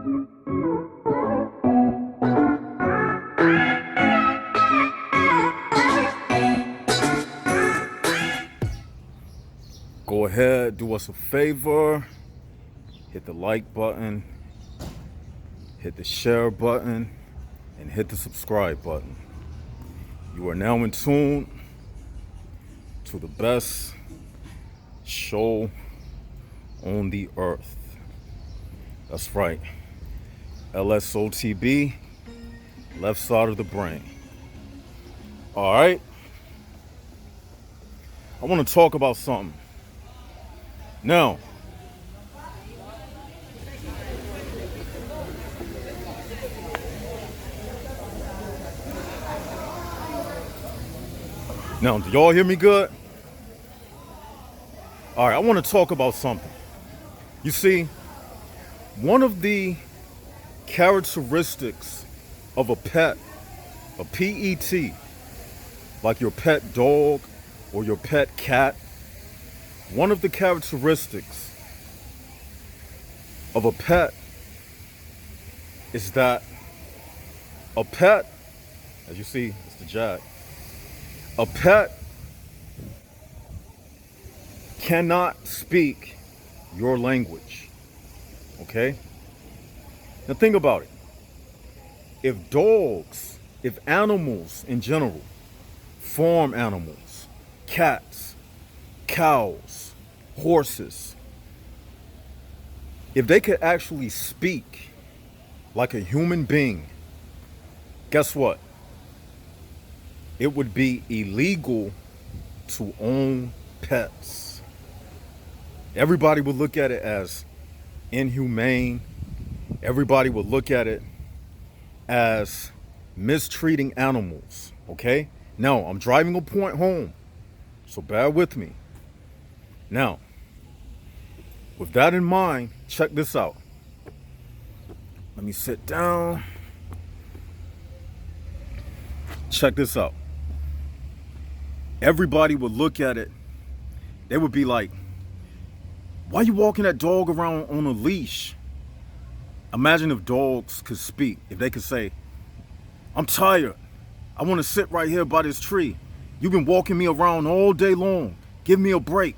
Go ahead, do us a favor, hit the like button, hit the share button, and hit the subscribe button. You are now in tune to the best show on the earth. That's right, LSOTB, left side of the brain. All right, I want to talk about something. Now, do y'all hear me good? All right, I want to talk about something. You see, one of the characteristics of a pet, a PET, like your pet dog or your pet cat, one of the characteristics of a pet is that a pet, as you see, it's the Jack, a pet cannot speak your language, okay? Now think about it. If dogs, if animals in general, farm animals, cats, cows, horses, if they could actually speak like a human being, guess what? It would be illegal to own pets. Everybody would look at it as inhumane. Everybody would look at it as mistreating animals, okay? Now, I'm driving a point home, so bear with me. Now, with that in mind, check this out. Let me sit down. Check this out. Everybody would look at it. They would be like, why you walking that dog around on a leash? Imagine if dogs could speak. If they could say, I'm tired. I want to sit right here by this tree. You've been walking me around all day long. Give me a break.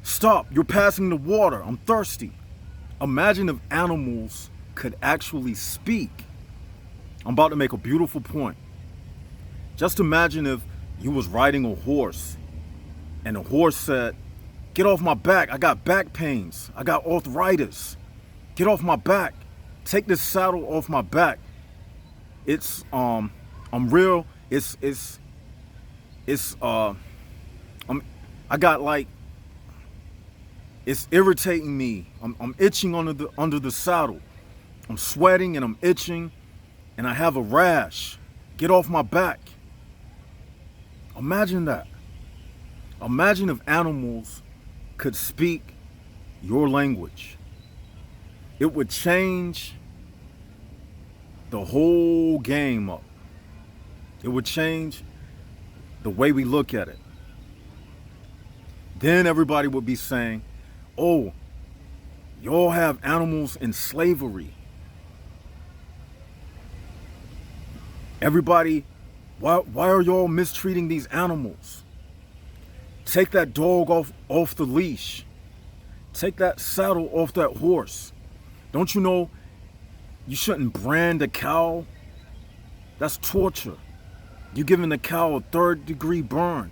Stop. You're passing the water. I'm thirsty. Imagine if animals could actually speak. I'm about to make a beautiful point. Just imagine if you was riding a horse and the horse said, get off my back. I got back pains. I got arthritis. Get off my back. Take this saddle off my back. It's I'm real. I got like, it's irritating me. I'm itching under the saddle. I'm sweating and I'm itching and I have a rash. Get off my back. Imagine that. Imagine if animals could speak your language. It would change the whole game up. It would change the way we look at it. Then everybody would be saying, oh, y'all have animals in slavery. Everybody, why are y'all mistreating these animals? Take that dog off the leash. Take that saddle off that horse. Don't you know you shouldn't brand a cow? That's torture. You're giving the cow a 3rd-degree burn.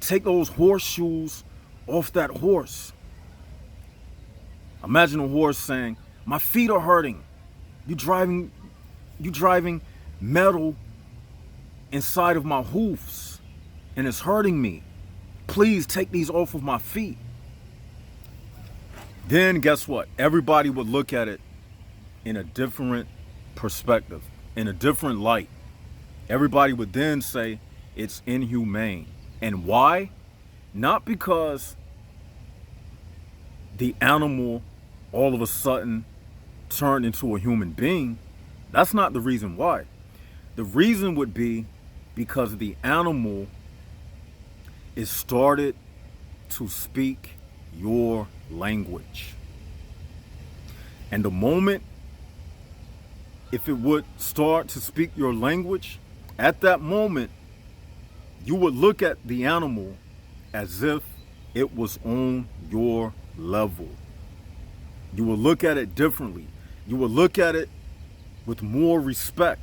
Take those horseshoes off that horse. Imagine a horse saying, my feet are hurting. You driving metal inside of my hoofs and it's hurting me. Please take these off of my feet. Then guess what? Everybody would look at it in a different perspective, in a different light. Everybody would then say it's inhumane. And why? Not because the animal all of a sudden turned into a human being. That's not the reason why. The reason would be because the animal is started to speak your language. And the moment, if it would start to speak your language, at that moment, you would look at the animal as if it was on your level. You will look at it differently. You will look at it with more respect,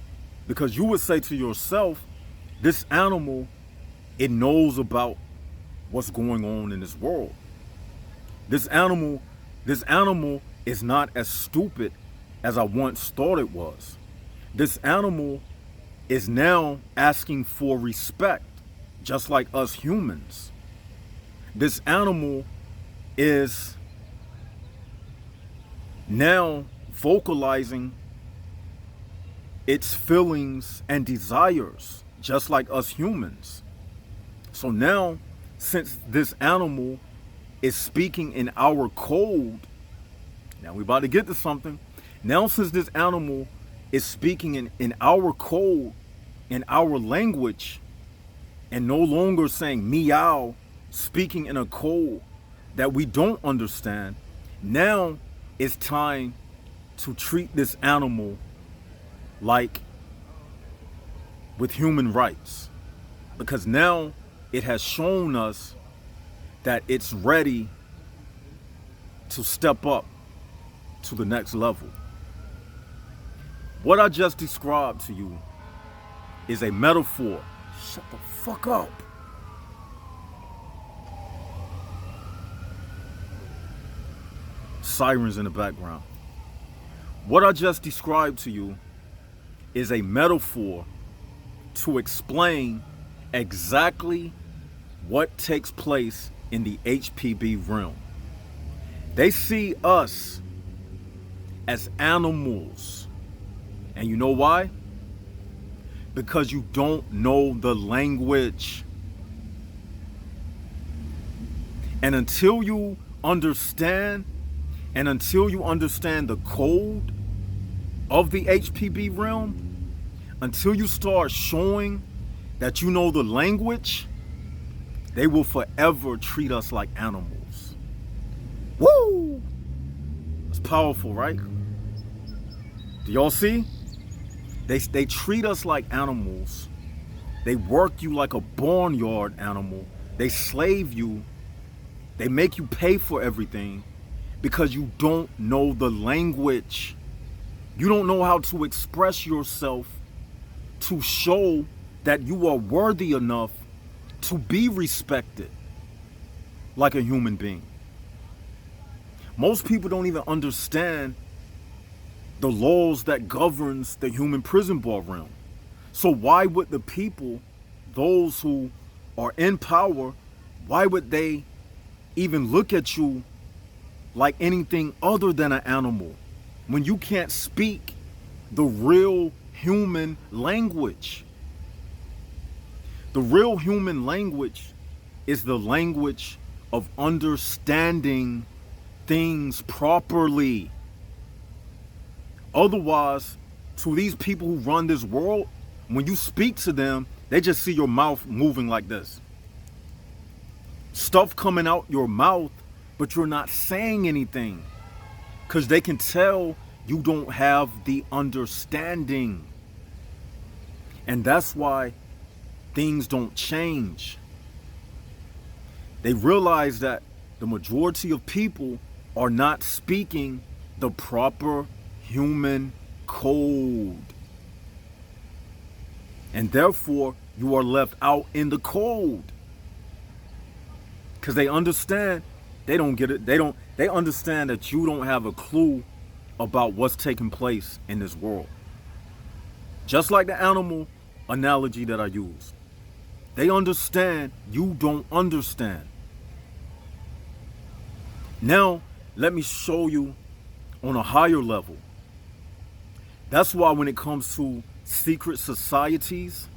because you would say to yourself, this animal, it knows about what's going on in this world. This animal is not as stupid as I once thought it was. This animal is now asking for respect, just like us humans. This animal is now vocalizing its feelings and desires, just like us humans. So now, since this animal is speaking in our code, now we're about to get to something. Now, since this animal is speaking in our code, in our language, and no longer saying meow, speaking in a code that we don't understand, now it's time to treat this animal like with human rights, because now it has shown us that it's ready to step up to the next level. What I just described to you is a metaphor. Shut the fuck up. Sirens in the background. What I just described to you is a metaphor to explain exactly what takes place in the HPB realm. They see us as animals. And you know why? Because you don't know the language. And until you understand the code of the HPB realm, until you start showing that you know the language, they will forever treat us like animals. Woo! It's powerful, right? Do y'all see? They treat us like animals. They work you like a barnyard animal. They slave you. They make you pay for everything because you don't know the language. You don't know how to express yourself to show that you are worthy enough to be respected like a human being. Most people don't even understand the laws that governs the human prison bar realm. So why would the people, those who are in power, why would they even look at you like anything other than an animal when you can't speak the real human language? The real human language is the language of understanding things properly. Otherwise, to these people who run this world, when you speak to them, they just see your mouth moving like this. Stuff coming out your mouth, but you're not saying anything because they can tell you don't have the understanding. And that's why things don't change. They realize that the majority of people are not speaking the proper human code. And therefore, you are left out in the cold. Because they understand, they don't get it. They understand that you don't have a clue about what's taking place in this world. Just like the animal analogy that I used. They understand you don't understand. Now, let me show you on a higher level. That's why when it comes to secret societies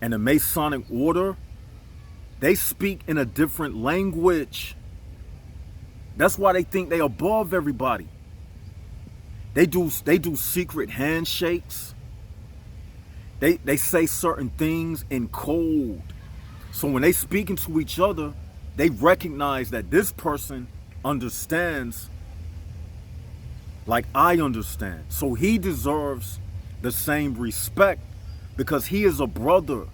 and the Masonic order, they speak in a different language. That's why they think they're above everybody. They do secret handshakes. They say certain things in code. So when they speaking to each other, they recognize that this person understands like I understand. So he deserves the same respect because he is a brother.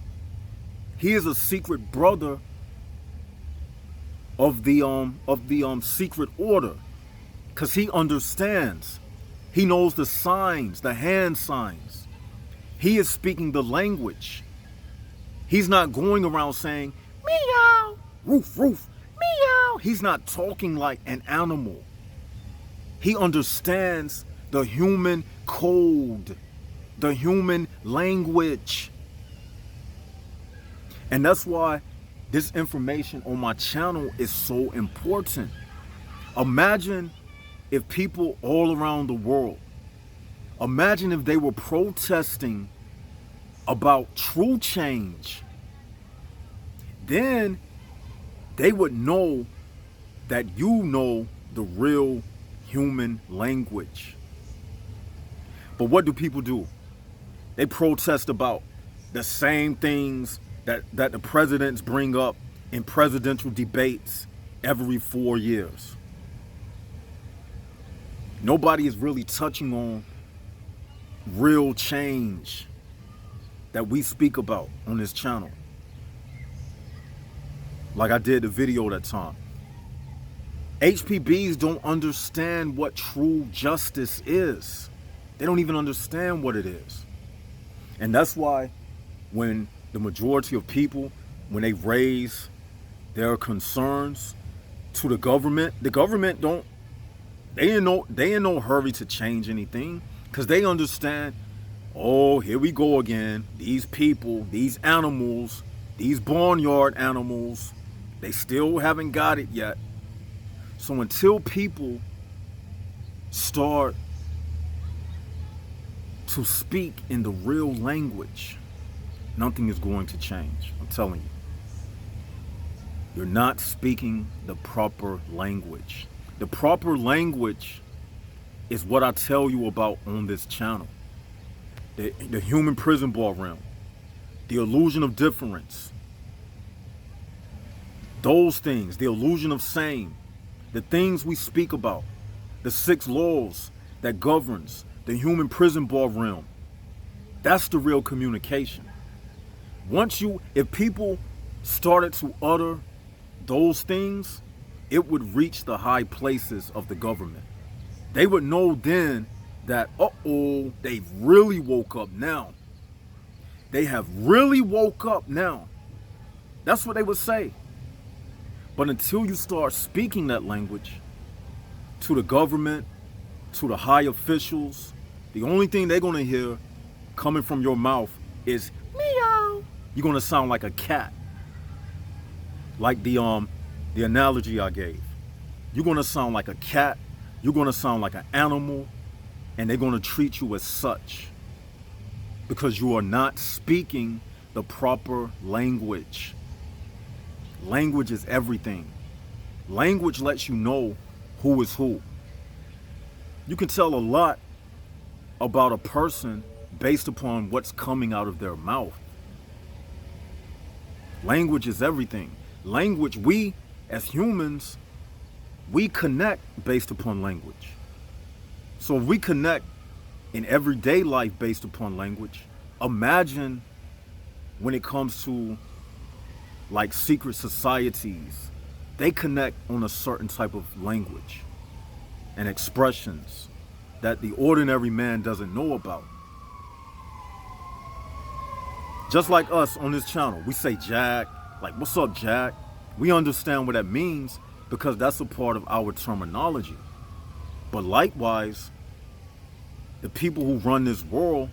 He is a secret brother of the secret order, because he understands. He knows the signs, the hand signs. He is speaking the language. He's not going around saying meow, roof, roof, meow. He's not talking like an animal. He understands the human code, the human language. And that's why this information on my channel is so important. Imagine if people all around the world, imagine if they were protesting about true change, then they would know that you know the real human language. But what do people do? They protest about the same things that the presidents bring up in presidential debates every 4 years. Nobody is really touching on real change that we speak about on this channel. Like I did the video that time. HPBs don't understand what true justice is. They don't even understand what it is. And that's why when the majority of people, when they raise their concerns to the government don't, they in no hurry to change anything, because they understand, oh, here we go again. These people, these animals, these barnyard animals, they still haven't got it yet. So until people start to speak in the real language, nothing is going to change. I'm telling you. You're not speaking the proper language. The proper language is what I tell you about on this channel. The human prison ballroom, the illusion of difference, those things, the illusion of same, the things we speak about, the 6 laws that governs the human prison ballroom. That's the real communication. If people started to utter those things, it would reach the high places of the government. They would know then that, uh-oh, they've really woke up now. They have really woke up now. That's what they would say. But until you start speaking that language to the government, to the high officials, the only thing they're going to hear coming from your mouth is meow. You're going to sound like a cat. Like the analogy I gave. You're going to sound like a cat. You're going to sound like an animal. And they're going to treat you as such. Because you are not speaking the proper language. Language is everything. Language lets you know who is who. You can tell a lot about a person based upon what's coming out of their mouth. Language is everything. Language, we as humans, we connect based upon language. So if we connect in everyday life based upon language, imagine when it comes to like secret societies, they connect on a certain type of language and expressions that the ordinary man doesn't know about. Just like us on this channel, we say Jack, like, what's up, Jack? We understand what that means because that's a part of our terminology. But likewise, the people who run this world,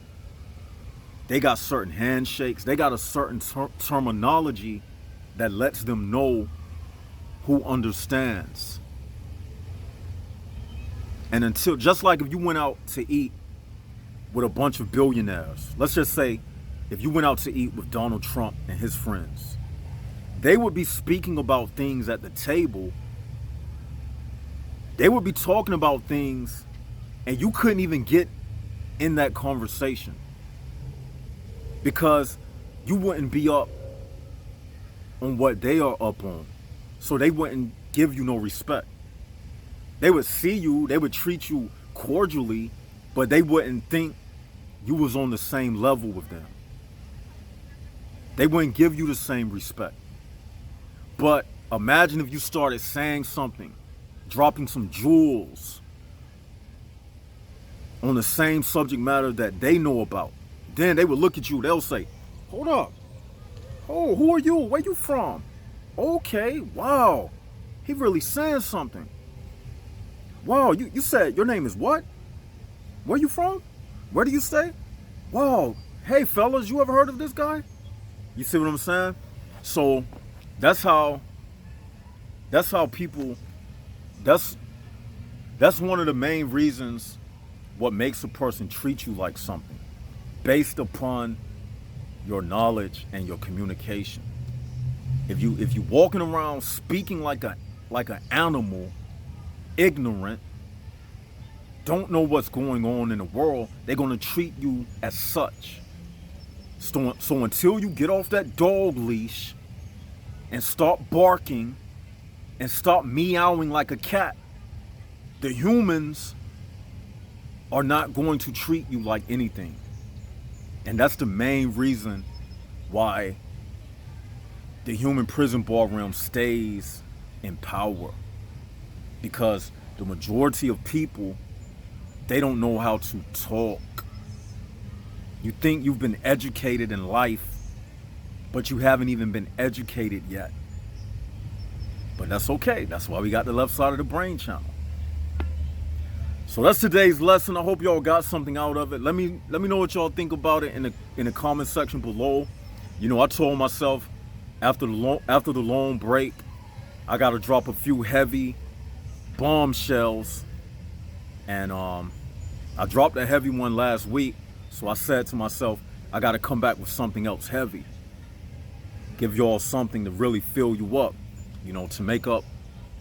they got certain handshakes, they got a certain terminology that lets them know who understands. And until, just like if you went out to eat with a bunch of billionaires, let's just say if you went out to eat with Donald Trump and his friends, they would be speaking about things at the table. They would be talking about things and you couldn't even get in that conversation because you wouldn't be up on what they are up on. So they wouldn't give you no respect. They would see you, they would treat you cordially, but they wouldn't think you was on the same level with them. They wouldn't give you the same respect. But imagine if you started saying something, dropping some jewels on the same subject matter that they know about. Then they would look at you, they'll say, hold up. Oh, who are you? Where you from? Okay, wow. He really saying something. Wow, you said your name is what? Where you from? Where do you stay? Wow, hey fellas, you ever heard of this guy? You see what I'm saying? So that's how people, that's one of the main reasons what makes a person treat you like something, based upon your knowledge and your communication. If you walking around speaking like an animal, ignorant, don't know what's going on in the world, they're gonna treat you as such. So until you get off that dog leash and start barking and stop meowing like a cat, the humans are not going to treat you like anything. And that's the main reason why the human prison ballroom stays in power. Because the majority of people, they don't know how to talk. You think you've been educated in life, but you haven't even been educated yet. But that's okay. That's why we got the Left Side of the Brain channel. So that's today's lesson. I hope y'all got something out of it. Let me know what y'all think about it in the comment section below. You know, I told myself after the long break, I got to drop a few heavy bombshells, and I dropped a heavy one last week. So I said to myself, I got to come back with something else heavy. Give y'all something to really fill you up, you know, to make up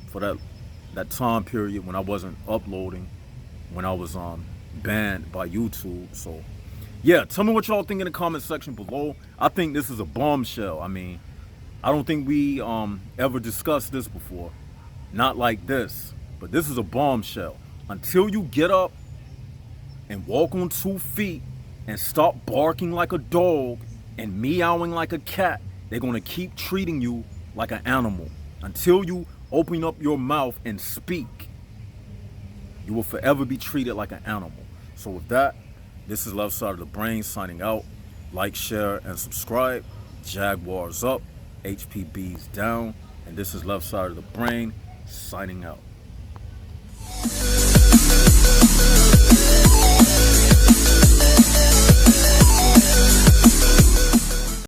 for that time period when I wasn't uploading, when I was banned by YouTube. So yeah, tell me what y'all think in the comment section below. I think this is a bombshell. I mean, I don't think we ever discussed this before. Not like this, but this is a bombshell. Until you get up and walk on 2 feet and stop barking like a dog and meowing like a cat, they're gonna keep treating you like an animal. Until you open up your mouth and speak, you will forever be treated like an animal. So with that, this is Left Side of the Brain signing out. Like, share, and subscribe. Jaguars up, HPB's down, and this is Left Side of the Brain signing out.